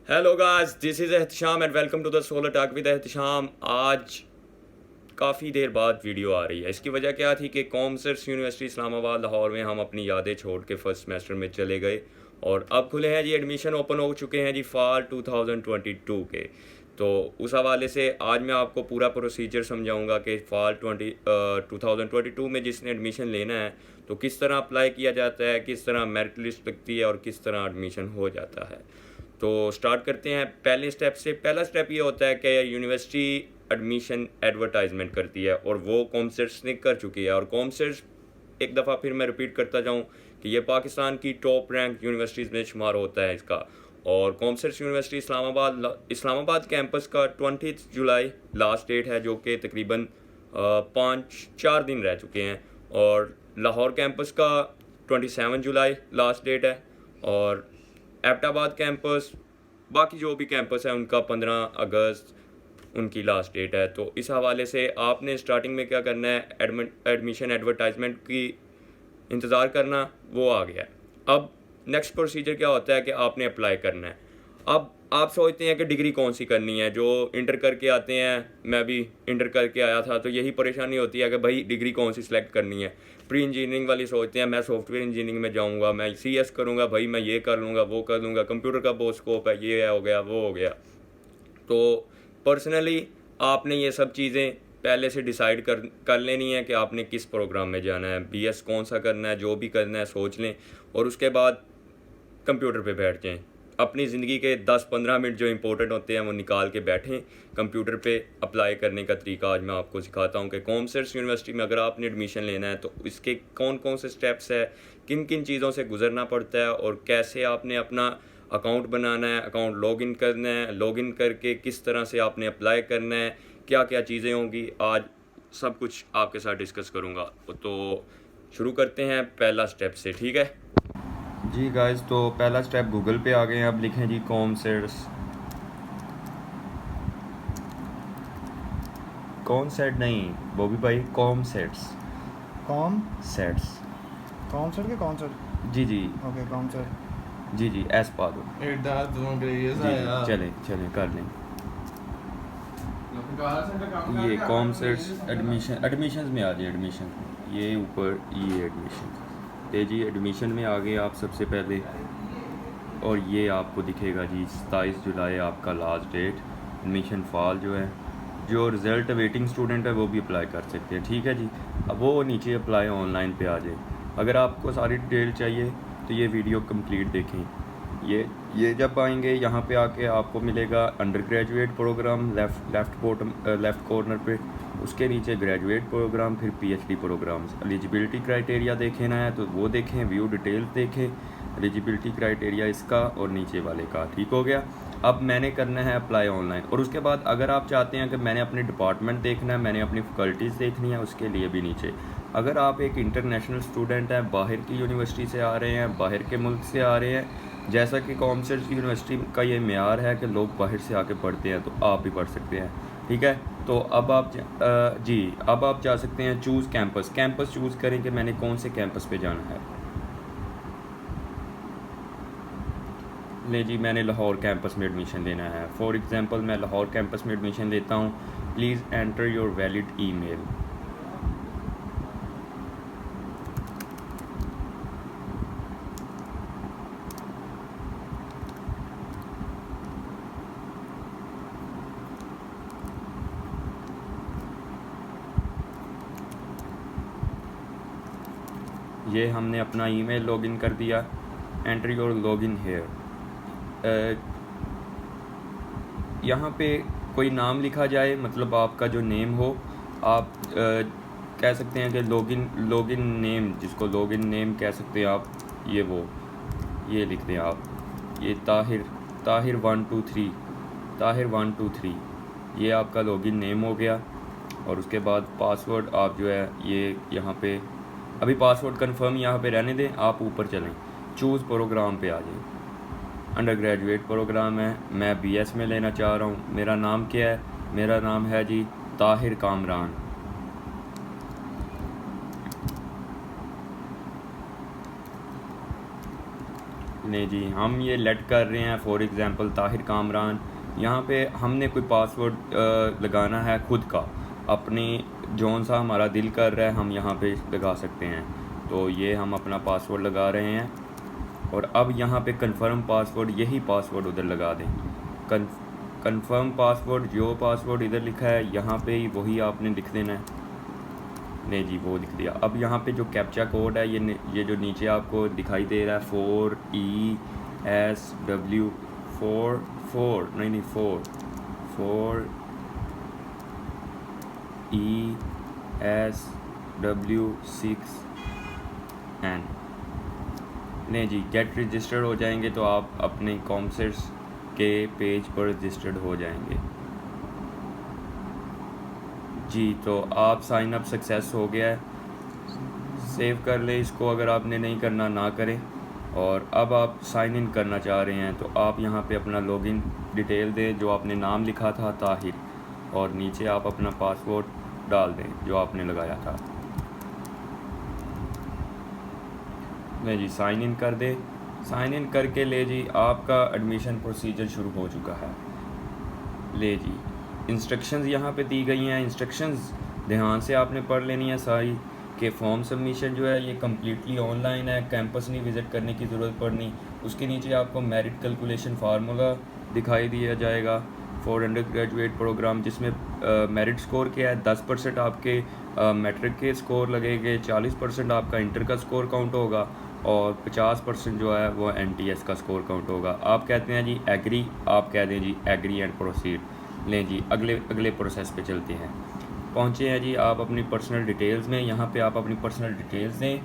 Hello guys, this is Ehtesham and welcome to the solar talk with Ehtesham. आज काफ़ी देर बाद video आ रही है। इसकी वजह क्या थी कि कॉमर्स यूनिवर्सिटी इस्लामाबाद लाहौर में हम अपनी यादें छोड़ के फर्स्ट सेमेस्टर में चले गए और अब खुले हैं जी, एडमिशन ओपन हो चुके हैं जी फाल 2022 के। तो उस हवाले से आज मैं आपको पूरा प्रोसीजर समझाऊंगा कि फाल 2022 में जिसने एडमिशन लेना है तो किस तरह अप्लाई किया जाता है, किस तरह मेरिट लिस्ट लगती है और किस तरह एडमिशन हो जाता है। तो स्टार्ट करते हैं पहले स्टेप से। पहला स्टेप ये होता है कि यूनिवर्सिटी एडमिशन एडवर्टाइजमेंट करती है और वो कॉमर्स ने कर चुकी है। और कॉमर्स, एक दफ़ा फिर मैं रिपीट करता जाऊँ कि ये पाकिस्तान की टॉप रैंक यूनिवर्सिटीज़ में शुमार होता है इसका। और कॉमर्स यूनिवर्सिटी इस्लामाबाद कैंपस का 20 जुलाई लास्ट डेट है, जो कि तकरीबन 5-4 दिन रह चुके हैं। और लाहौर कैंपस का 27 जुलाई लास्ट डेट है। और एबटाबाद कैंपस, बाकी जो भी कैंपस है उनका 15 अगस्त उनकी लास्ट डेट है। तो इस हवाले से आपने स्टार्टिंग में क्या करना है, एडमिशन एडवर्टाइजमेंट की इंतज़ार करना, वो आ गया है। अब नेक्स्ट प्रोसीजर क्या होता है कि आपने अप्लाई करना है। अब आप सोचते हैं कि डिग्री कौन सी करनी है, जो इंटर करके आते हैं, मैं भी इंटर करके आया था, तो यही परेशानी होती है कि भाई डिग्री कौन सी सिलेक्ट करनी है। प्री इंजीनियरिंग वाली सोचते हैं मैं सॉफ्टवेयर इंजीनियरिंग में जाऊंगा, मैं CS करूंगा, भाई मैं ये कर लूँगा, वो कर लूँगा, कंप्यूटर का बहुत स्कोप है, ये हो गया, वो हो गया। तो पर्सनली आपने ये सब चीज़ें पहले से डिसाइड कर लेनी है कि आपने किस प्रोग्राम में जाना है, BS कौन सा करना है, जो भी करना है सोच लें और उसके बाद कंप्यूटर पे बैठ जाएं। अपनी ज़िंदगी के 10-15 मिनट जो इंपॉर्टेंट होते हैं वो निकाल के बैठें कंप्यूटर पे। अप्लाई करने का तरीका आज मैं आपको सिखाता हूँ कि कॉमर्स यूनिवर्सिटी में अगर आपने एडमिशन लेना है तो इसके कौन कौन से स्टेप्स है, किन किन चीज़ों से गुजरना पड़ता है और कैसे आपने अपना अकाउंट बनाना है, अकाउंट लॉगिन करना है, लॉगिन करके किस तरह से आपने अप्लाई करना है, क्या क्या चीज़ें होंगी, आज सब कुछ आपके साथ डिस्कस करूँगा। तो शुरू करते हैं पहला स्टेप से, ठीक है जी गाइस। तो पहला स्टेप, गूगल पे आ गए हैं, अब लिखें जी कॉमसेट नहीं बॉबी भाई, कॉमसेट्स कॉन्सर्ट के कॉन्सर्ट जी जी ओके कॉन्सर्ट जी एस पा दो जी चलें कर लें। ये कॉमसेट्स एडमिशन में आ जाए, एडमिशन ये ऊपर, ये एडमिशन ते जी, एडमिशन में आ गए आप सबसे पहले। और ये आपको दिखेगा जी 27 जुलाई आपका लास्ट डेट। एडमिशन फॉल जो है, जो रिज़ल्ट वेटिंग स्टूडेंट है वो भी अप्लाई कर सकते हैं, ठीक है जी। अब वो नीचे अप्लाई ऑनलाइन पे आ जाए। अगर आपको सारी डिटेल चाहिए तो ये वीडियो कंप्लीट देखें। ये जब आएंगे यहाँ पे आके आपको मिलेगा undergraduate programme left corner पे, उसके नीचे ग्रेजुएट प्रोग्राम, फिर PhD प्रोग्राम्स। एलिजिबिलिटी क्राइटेरिया देखें ना है तो वो देखें, व्यू डिटेल्स देखें, एलिजिबिलिटी क्राइटेरिया इसका और नीचे वाले का, ठीक हो गया। अब मैंने करना है अप्लाई ऑनलाइन। और उसके बाद अगर आप चाहते हैं कि मैंने अपने डिपार्टमेंट देखना है, मैंने अपनी फैकल्टीज़ देखनी है, उसके लिए भी नीचे। अगर आप एक इंटरनेशनल स्टूडेंट हैं, बाहर की यूनिवर्सिटी से आ रहे हैं, बाहर के मुल्क से आ रहे हैं, जैसा कि कॉमर्स यूनिवर्सिटी का ये मेयार है कि लोग बाहर से आके पढ़ते हैं, तो आप भी पढ़ सकते हैं, ठीक है। तो अब आप अब आप जा सकते हैं चूज़ कैंपस चूज़ करें कि मैंने कौन से कैंपस पे जाना है। ले जी, मैंने लाहौर कैंपस में एडमिशन लेना है। फॉर एग्ज़ाम्पल मैं लाहौर कैंपस में एडमिशन लेता हूँ। Please enter your valid email. ये हमने अपना ईमेल लॉगिन कर दिया। Enter your login here. यहाँ पे कोई नाम लिखा जाए, मतलब आपका जो नेम हो। आप कह सकते हैं कि लॉगिन नेम, जिसको लॉगिन नेम कह सकते हैं आप, ये लिख दें आप, ये ताहिर 123 ये आपका लॉगिन नेम हो गया। और उसके बाद पासवर्ड आप जो है ये यहाँ पे, अभी पासवर्ड कंफर्म यहाँ पे रहने दें, आप ऊपर चलें, चूज़ प्रोग्राम पे आ जाएं। अंडर ग्रेजुएट प्रोग्राम है, मैं BS में लेना चाह रहा हूँ। मेरा नाम क्या है? मेरा नाम है जी ताहिर कामरान। नहीं जी, हम ये लेट कर रहे हैं फॉर एग्ज़ाम्पल ताहिर कामरान। यहाँ पे हमने कोई पासवर्ड लगाना है खुद का, अपनी जौन सा हमारा दिल कर रहा है हम यहाँ पे लगा सकते हैं। तो ये हम अपना पासवर्ड लगा रहे हैं और अब यहाँ पे कंफर्म पासवर्ड, यही पासवर्ड उधर लगा दें। कंफर्म पासवर्ड, जो पासवर्ड इधर लिखा है यहाँ पे ही वही आपने लिख देना है। नहीं जी, वो लिख दिया। अब यहाँ पे जो कैप्चा कोड है ये जो नीचे आपको दिखाई दे रहा है 4ESW 4ESW6N। नहीं जी, गेट रजिस्टर्ड हो जाएंगे तो आप अपने कॉमसर्स के पेज पर रजिस्टर्ड हो जाएंगे जी। तो आप साइन अप सक्सेस हो गया है, सेव कर ले इसको, अगर आपने नहीं करना ना करें। और अब आप साइन इन करना चाह रहे हैं तो आप यहाँ पे अपना लॉगिन डिटेल दें, जो आपने नाम लिखा था ताहिर, और नीचे आप अपना पासवर्ड डाल दें जो आपने लगाया था। नहीं जी, साइन इन कर दे। साइन इन करके ले जी, आपका एडमिशन प्रोसीजर शुरू हो चुका है। ले जी, इंस्ट्रक्शंस यहाँ पे दी गई हैं। इंस्ट्रक्शंस ध्यान से आपने पढ़ लेनी है सारी, कि फॉर्म सबमिशन जो है ये कम्प्लीटली ऑनलाइन है, कैंपस नहीं विज़िट करने की ज़रूरत पड़नी। उसके नीचे आपको मेरिट कैलकुलेशन फार्मूला दिखाई दिया जाएगा फॉर अंडर ग्रेजुएट प्रोग्राम, जिसमें मेरिट स्कोर क्या है, 10% आपके मैट्रिक के स्कोर लगेंगे, 40% आपका इंटर का स्कोर काउंट होगा और 50% जो है वो NTS का स्कोर काउंट होगा। आप कहते हैं जी एग्री, आप कह दें जी एग्री एंड प्रोसीड। लें जी, अगले प्रोसेस पे चलते हैं। पहुँचे हैं जी आप अपनी पर्सनल डिटेल्स में। यहाँ पे आप अपनी पर्सनल डिटेल्स दें,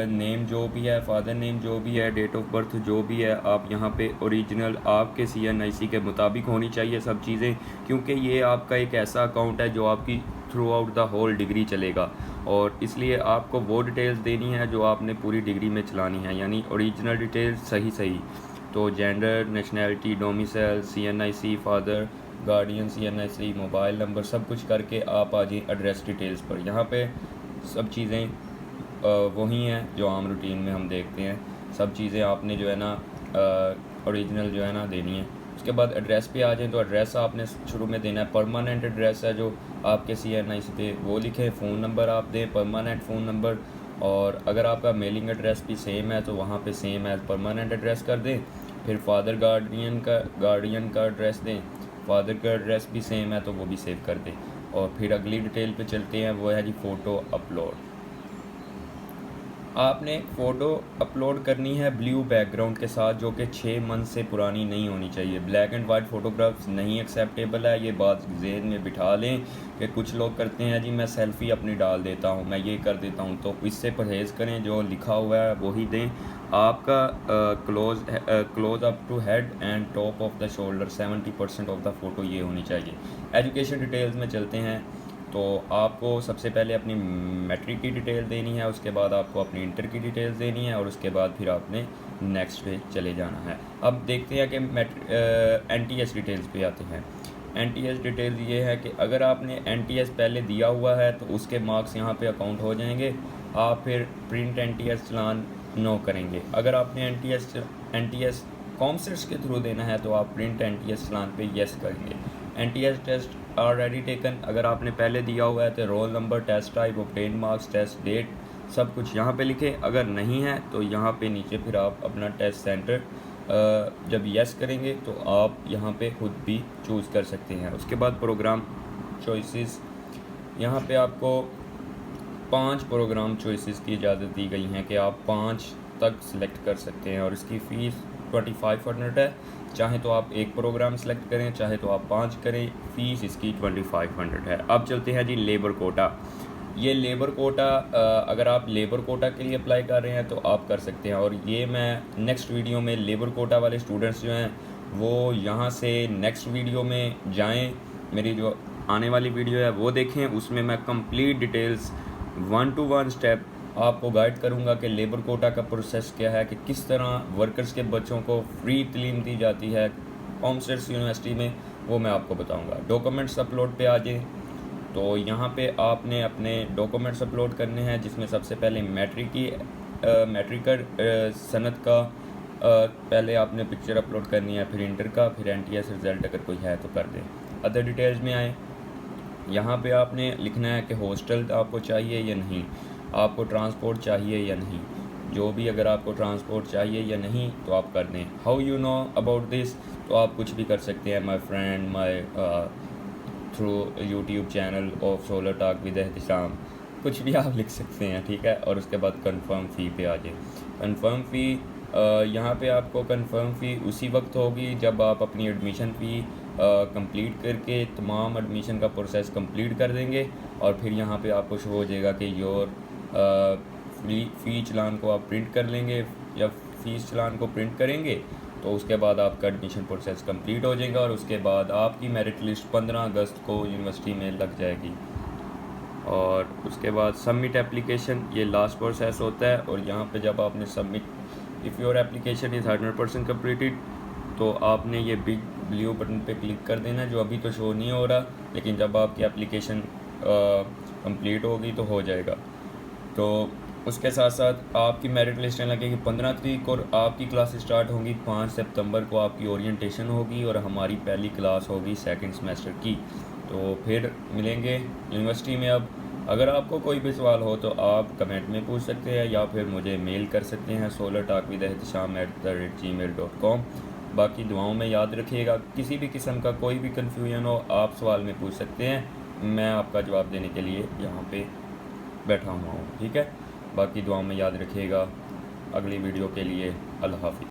नेम जो भी है, फादर नेम जो भी है, डेट ऑफ बर्थ जो भी है, आप यहाँ पे ओरिजिनल आपके CNIC के मुताबिक होनी चाहिए सब चीज़ें, क्योंकि ये आपका एक ऐसा अकाउंट है जो आपकी throughout the whole degree चलेगा, और इसलिए आपको वो डिटेल्स देनी है जो आपने पूरी डिग्री में चलानी है, यानी ओरिजिनल डिटेल्स सही। तो gender, nationality, domicile, CNIC, father, guardian, CNIC, mobile number, सब कुछ करके आप आ जाइए एड्रेस डिटेल्स पर। यहाँ पे सब चीज़ें वही हैं जो आम रूटीन में हम देखते हैं। सब चीज़ें आपने जो है ना ओरिजिनल जो है ना देनी है। उसके बाद एड्रेस पे आ जाएं तो एड्रेस आपने शुरू में देना है, परमानेंट एड्रेस है जो आपके CNIC पे वो लिखें। फ़ोन नंबर आप दें, परमानेंट फ़ोन नंबर, और अगर आपका मेलिंग एड्रेस भी सेम है तो वहाँ पे सेम एज़ परमानेंट एड्रेस कर दें। फिर फादर गार्डियन का एड्रेस दें, फादर का एड्रेस भी सेम है तो वो भी सेव कर दें। और फिर अगली डिटेल पे चलते हैं, वो है जी फ़ोटो अपलोड। आपने फ़ोटो अपलोड करनी है ब्लू बैकग्राउंड के साथ, जो कि 6 मंथ से पुरानी नहीं होनी चाहिए। ब्लैक एंड वाइट फ़ोटोग्राफ्स नहीं एक्सेप्टेबल है, ये बात जहन में बिठा लें कि कुछ लोग करते हैं जी मैं सेल्फ़ी अपनी डाल देता हूँ, मैं ये कर देता हूँ, तो इससे परहेज़ करें, जो लिखा हुआ है वही दें। आपका close up to head and top of the shoulder 70% of the photo ये होनी चाहिए। एजुकेशन डिटेल्स में चलते हैं तो आपको सबसे पहले अपनी मैट्रिक की डिटेल देनी है, उसके बाद आपको अपनी इंटर की डिटेल्स देनी है, और उसके बाद फिर आपने नेक्स्ट पे चले जाना है। अब देखते हैं कि NTS डिटेल्स पे आते हैं। NTS डिटेल्स ये है कि अगर आपने NTS पहले दिया हुआ है तो उसके मार्क्स यहाँ पे अकाउंट हो जाएंगे, आप फिर प्रिंट NTS चलान नो करेंगे। अगर आपने NTS कॉमसर्स के थ्रू देना है तो आप प्रिंट NTS चलान पे येस करेंगे। NTS टेस्ट ऑलरेडी टेकन, अगर आपने पहले दिया हुआ है तो roll number, test type, obtain marks, test date, सब कुछ यहाँ पे लिखें। अगर नहीं है तो यहाँ पे नीचे फिर आप अपना टेस्ट सेंटर जब येस करेंगे तो आप यहाँ पे खुद भी चूज़ कर सकते हैं। उसके बाद प्रोग्राम चॉइसेस, यहाँ पे आपको 5 प्रोग्राम चॉइसेस की इजाज़त दी गई हैं कि आप 5 तक सिलेक्ट कर सकते हैं, और इसकी फ़ीस 2500 है। चाहे तो आप एक प्रोग्राम सेलेक्ट करें, चाहे तो आप 5 करें, फ़ीस इसकी 2500 है। अब चलते हैं जी लेबर कोटा। ये लेबर कोटा अगर आप लेबर कोटा के लिए अप्लाई कर रहे हैं तो आप कर सकते हैं, और ये मैं नेक्स्ट वीडियो में लेबर कोटा वाले स्टूडेंट्स जो हैं वो यहाँ से नेक्स्ट वीडियो में जाएं, मेरी जो आने वाली वीडियो है वो देखें, उसमें मैं कंप्लीट डिटेल्स 1 to 1 स्टेप आपको गाइड करूंगा कि लेबर कोटा का प्रोसेस क्या है, कि किस तरह वर्कर्स के बच्चों को फ्री तालीम दी जाती है कॉमसर्स यूनिवर्सिटी में, वो मैं आपको बताऊंगा। डॉक्यूमेंट्स अपलोड पे आ जाए तो यहाँ पे आपने अपने डॉक्यूमेंट्स अपलोड करने हैं, जिसमें सबसे पहले मैट्रिक का पहले आपने पिक्चर अपलोड करनी है, फिर इंटर का, फिर NTS रिज़ल्ट अगर कोई है तो कर दें। अदर डिटेल्स में आए, यहाँ पे आपने लिखना है कि हॉस्टल आपको चाहिए या नहीं, आपको ट्रांसपोर्ट चाहिए या नहीं। जो भी अगर आपको ट्रांसपोर्ट चाहिए या नहीं तो आप कर दें। How you know about this, तो आप कुछ भी कर सकते हैं, my friend, my through YouTube channel of solar talk with Ehtisham, कुछ भी आप लिख सकते हैं, ठीक है। और उसके बाद कंफर्म फ़ी पे आ जाए। कंफर्म फ़ी, यहाँ पे आपको कंफर्म फ़ी उसी वक्त होगी जब आप अपनी एडमिशन फ़ी कंप्लीट करके तमाम एडमिशन का प्रोसेस कंप्लीट कर देंगे, और फिर यहाँ पे आपको शो हो जाएगा कि योर फ़ी चालान को आप प्रिंट कर लेंगे या फ़ीस चालान को प्रिंट करेंगे, तो उसके बाद आपका एडमिशन प्रोसेस कंप्लीट हो जाएगा, और उसके बाद आपकी मेरिट लिस्ट 15 अगस्त को यूनिवर्सिटी में लग जाएगी। और उसके बाद सबमिट एप्लीकेशन, ये लास्ट प्रोसेस होता है। और यहाँ पे जब आपने submit, if your application is 100% completed, तो आपने ये बिग ब्लू बटन पे क्लिक कर देना, जो अभी तो शो नहीं हो रहा, लेकिन जब आपकी एप्लीकेशन कंप्लीट होगी तो हो जाएगा। तो उसके साथ साथ आपकी मेरिट लिस्ट लगेगी 15 तारीख, और आपकी क्लास स्टार्ट होंगी 5 सितंबर को, आपकी ओरिएंटेशन होगी, और हमारी पहली क्लास होगी सेकंड सेमेस्टर की। तो फिर मिलेंगे यूनिवर्सिटी में। अब अगर आपको कोई भी सवाल हो तो आप कमेंट में पूछ सकते हैं, या फिर मुझे मेल कर सकते हैं solartalkwithehtisam@gmail.com। बाकी दुआओं में याद रखिएगा, किसी भी किस्म का कोई भी कन्फ्यूजन हो आप सवाल में पूछ सकते हैं, मैं आपका जवाब देने के लिए यहाँ पे बैठा हुआ हूँ, ठीक है। बाकी दुआओं में याद रखिएगा। अगली वीडियो के लिए अल्लाह हाफ़िज़।